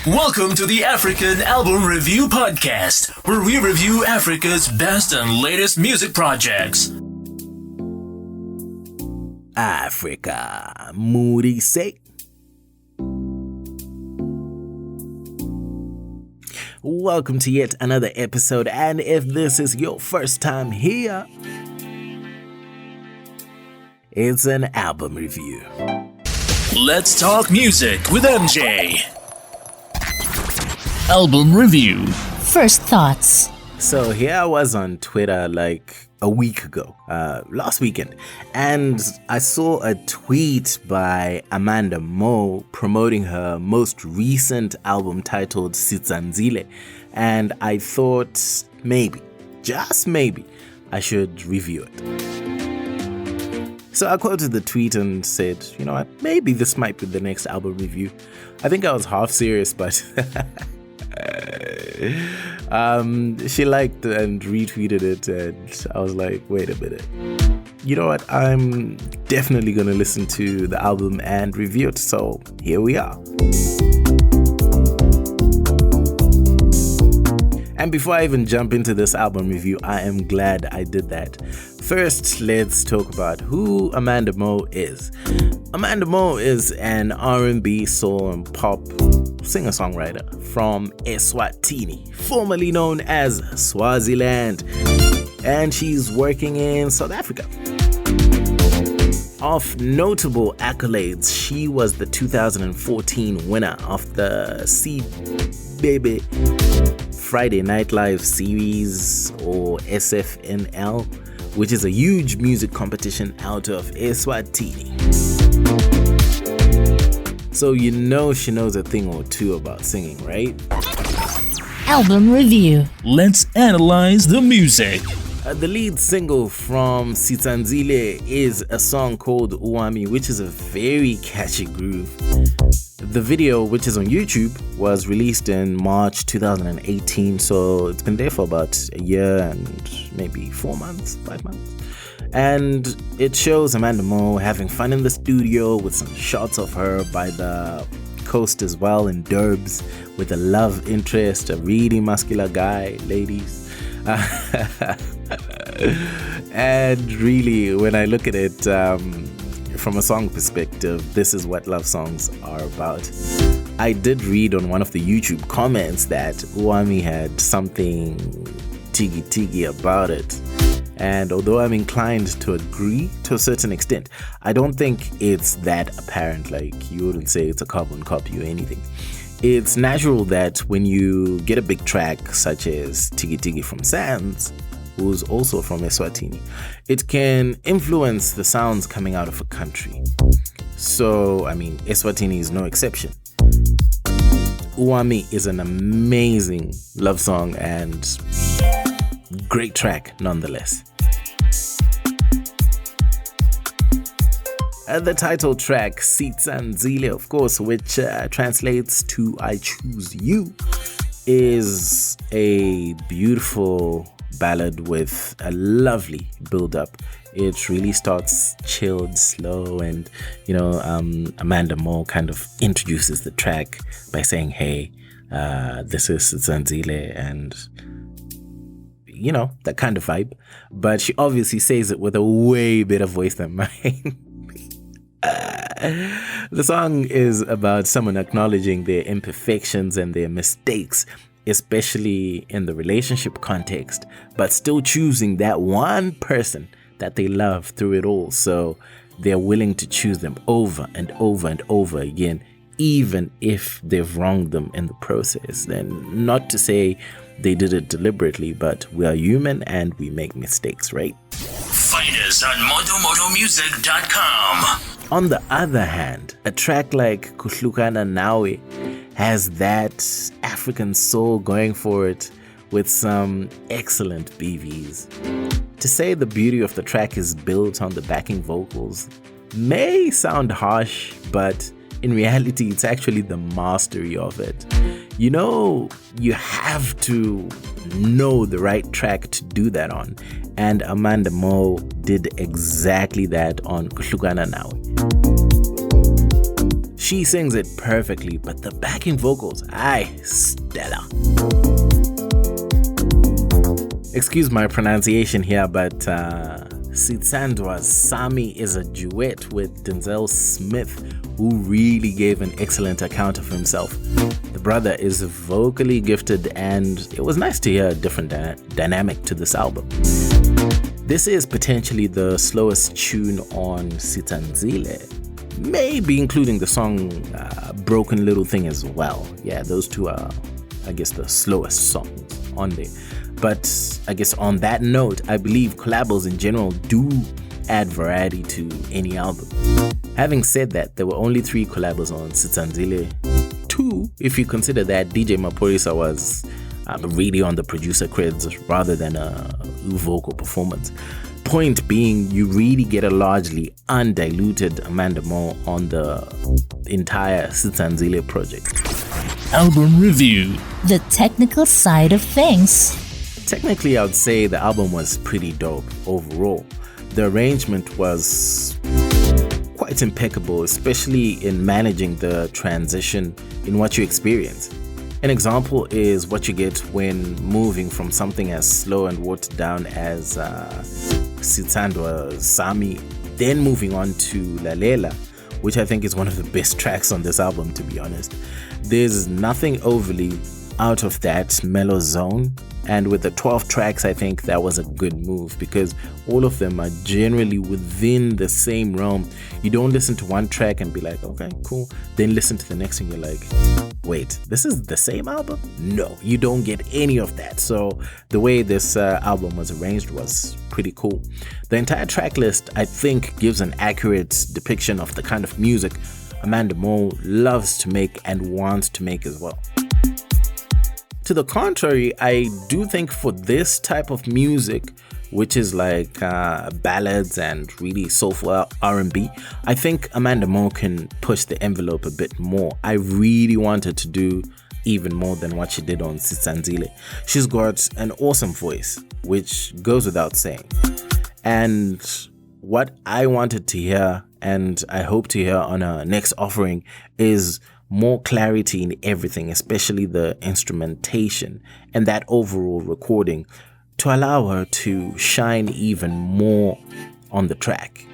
Welcome to the African Album Review Podcast, where we review Africa's best and latest music projects. Africa, Moody say. Welcome to yet another episode, and if this is your first time here, it's an album review. Let's talk music with MJ. Album review. First thoughts. So here I was on Twitter like a week ago, last weekend, and I saw a tweet by Amanda Mo promoting her most recent album titled Sitsandzile, and I thought maybe, just maybe, I should review it. So I quoted the tweet and said, you know what, maybe this might be the next album review. I think I was half serious, but she liked and retweeted it, and I was like, wait a minute. You know what? I'm definitely going to listen to the album and review it. So here we are. And before I even jump into this album review, I am glad I did that. First, let's talk about who Amanda Mo is. Amanda Mo is an R&B, soul, and pop singer-songwriter from eSwatini, formerly known as Swaziland, and she's working in South Africa. Of notable accolades, she was the 2014 winner of the Sibebe Friday Night Live series, or SFNL, which is a huge music competition out of eSwatini. So you know she knows a thing or two about singing, right? Album review. Let's analyze the music. The lead single from Sitsandzile is a song called Uwami, which is a very catchy groove. The video, which is on YouTube, was released in March 2018, so it's been there for about a year and maybe 5 months. And it shows Amanda Mo having fun in the studio with some shots of her by the coast as well in Durbs with a love interest, a really muscular guy, ladies. And really, when I look at it from a song perspective, this is what love songs are about. I did read on one of the YouTube comments that Uwami had something tiggy about it. And although I'm inclined to agree to a certain extent, I don't think it's that apparent. Like, you wouldn't say it's a carbon copy or anything. It's natural that when you get a big track such as Tiggy from Sands, who's also from eSwatini, it can influence the sounds coming out of a country. So, I mean, eSwatini is no exception. Uwami is an amazing love song and great track nonetheless. The title track, Sitsandzile, of course, which translates to I Choose You, is a beautiful ballad with a lovely build-up. It really starts chilled, slow, and Amanda Mo kind of introduces the track by saying, hey, this is Sitsandzile, and that kind of vibe. But she obviously says it with a way better voice than mine. The song is about someone acknowledging their imperfections and their mistakes, especially in the relationship context, but still choosing that one person that they love through it all. So they're willing to choose them over and over and over again, even if they've wronged them in the process. And not to say they did it deliberately, but we are human and we make mistakes, right? Find us on motomotomusic.com. On the other hand, a track like Kuhlukana Nawe has that African soul going for it with some excellent BVs. To say the beauty of the track is built on the backing vocals may sound harsh, but in reality, it's actually the mastery of it. You have to know the right track to do that on, and Amanda Mo did exactly that on Kuhlukana Nawe. She sings it perfectly, but the backing vocals, stellar. Excuse my pronunciation here, but Sitsandzile Sami is a duet with Denzel Smith, who really gave an excellent account of himself. The brother is vocally gifted, and it was nice to hear a different dynamic to this album. This is potentially the slowest tune on Sitsandzile, maybe including the song Broken Little Thing as well. Yeah, those two are, I guess, the slowest songs on there. But I guess on that note, I believe collabos in general do add variety to any album. Having said that, there were only 3 collabos on Sitsandzile. 2, if you consider that DJ Maphorisa was really on the producer creds rather than a vocal performance. Point being, you really get a largely undiluted Amanda Moore on the entire Sitsandzile project. Album review. The technical side of things. Technically, I would say the album was pretty dope overall. The arrangement was quite impeccable, especially in managing the transition in what you experience. An example is what you get when moving from something as slow and watered down as Sitsandzile Sami, then moving on to Lalela, which I think is one of the best tracks on this album, to be honest. There's nothing overly out of that mellow zone, and with the 12 tracks, I think that was a good move because all of them are generally within the same realm. You don't listen to one track and be like, okay, cool, then listen to the next and you're like, wait, this is the same album? No, you don't get any of that. So the way this album was arranged was pretty cool. The entire track list, I think, gives an accurate depiction of the kind of music Amanda Moore loves to make and wants to make as well. To the contrary, I do think for this type of music, which is like ballads and really soulful R&B, I think Amanda Moore can push the envelope a bit more. I really wanted to do even more than what she did on Sitsandzile. She's got an awesome voice, which goes without saying. And what I wanted to hear, and I hope to hear on her next offering, is more clarity in everything, especially the instrumentation and that overall recording, to allow her to shine even more on the track.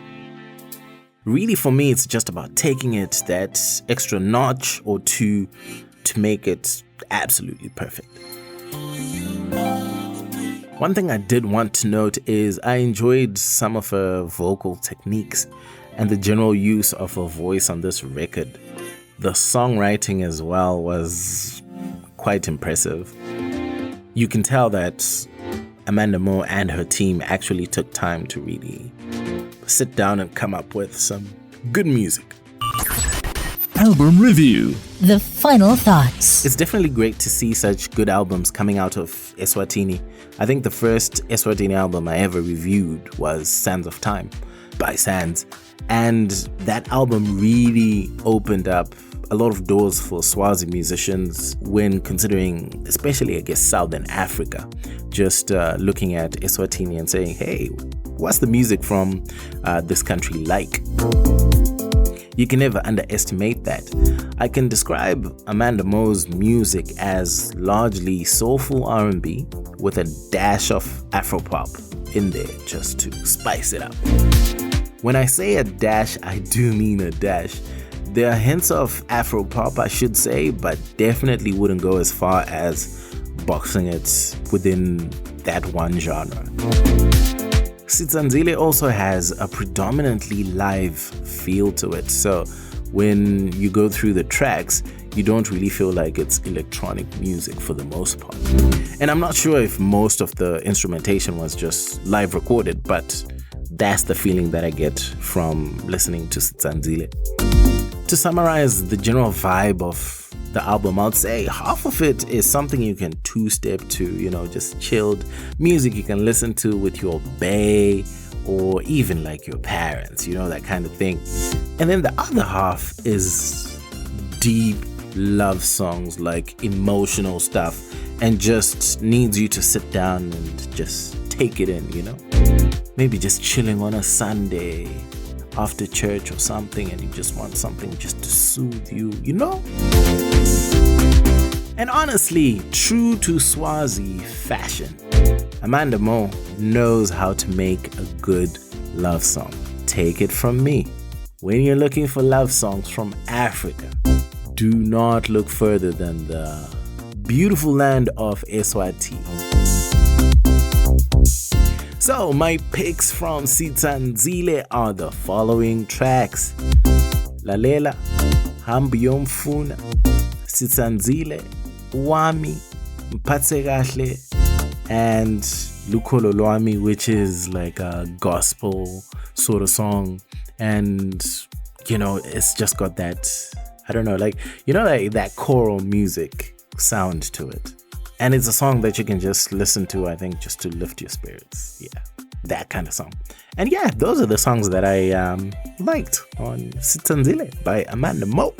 Really, for me, it's just about taking it that extra notch or two to make it absolutely perfect. One thing I did want to note is I enjoyed some of her vocal techniques and the general use of her voice on this record. The songwriting as well was quite impressive. You can tell that Amanda Moore and her team actually took time to really sit down and come up with some good music. Album review. The final thoughts. It's definitely great to see such good albums coming out of eSwatini. I think the first eSwatini album I ever reviewed was Sands of Time by Sands. And that album really opened up a lot of doors for Swazi musicians when considering, especially, I guess, Southern Africa. Just looking at eSwatini and saying, hey, what's the music from this country like? You can never underestimate that. I can describe Amanda Moore's music as largely soulful R&B with a dash of Afropop in there just to spice it up. When I say a dash, I do mean a dash. There are hints of Afropop, I should say, but definitely wouldn't go as far as boxing it within that one genre. Sitsandzile also has a predominantly live feel to it, so when you go through the tracks, you don't really feel like it's electronic music for the most part. And I'm not sure if most of the instrumentation was just live recorded, but that's the feeling that I get from listening to Sitsandzile. To summarize the general vibe of the album, I'd say half of it is something you can two-step to, just chilled music you can listen to with your bae or even like your parents, that kind of thing. And then the other half is deep love songs, like emotional stuff, and just needs you to sit down and just take it in, Maybe just chilling on a Sunday after church or something and you just want something just to soothe you, you know? And honestly, true to Swazi fashion, Amanda Mo knows how to make a good love song. Take it from me. When you're looking for love songs from Africa, do not look further than the beautiful land of eSwatini. So, my picks from Sitsandzile are the following tracks: Lalela, Hambi Yomfuna, Sitsandzile, Wami, Mphatse Kahle, and Lukholo Lwami, which is like a gospel sort of song. And, you know, it's just got that, I don't know, like, you know, like that choral music sound to it. And it's a song that you can just listen to, I think, just to lift your spirits. Yeah, that kind of song. And yeah, those are the songs that I liked on Sitsandzile by Amanda Mo.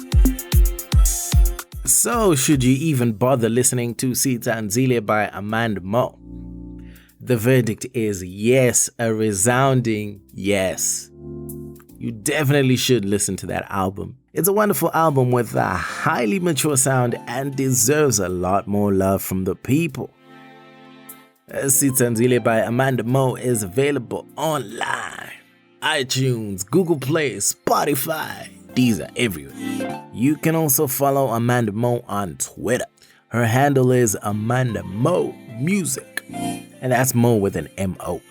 So, should you even bother listening to Sitsandzile by Amanda Mo? The verdict is yes, a resounding yes. You definitely should listen to that album. It's a wonderful album with a highly mature sound and deserves a lot more love from the people. Sitsandzile by Amanda Mo is available online. iTunes, Google Play, Spotify. These are everywhere. You can also follow Amanda Mo on Twitter. Her handle is Amanda Mo Music. And that's Mo with an M-O.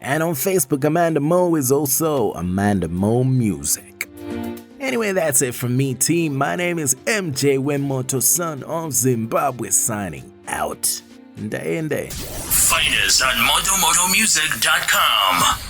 And on Facebook, Amanda Mo is also Amanda Mo Music. Anyway, that's it from me, team. My name is MJ Wemoto, son of Zimbabwe, signing out. Nde. Find us on motomotomusic.com.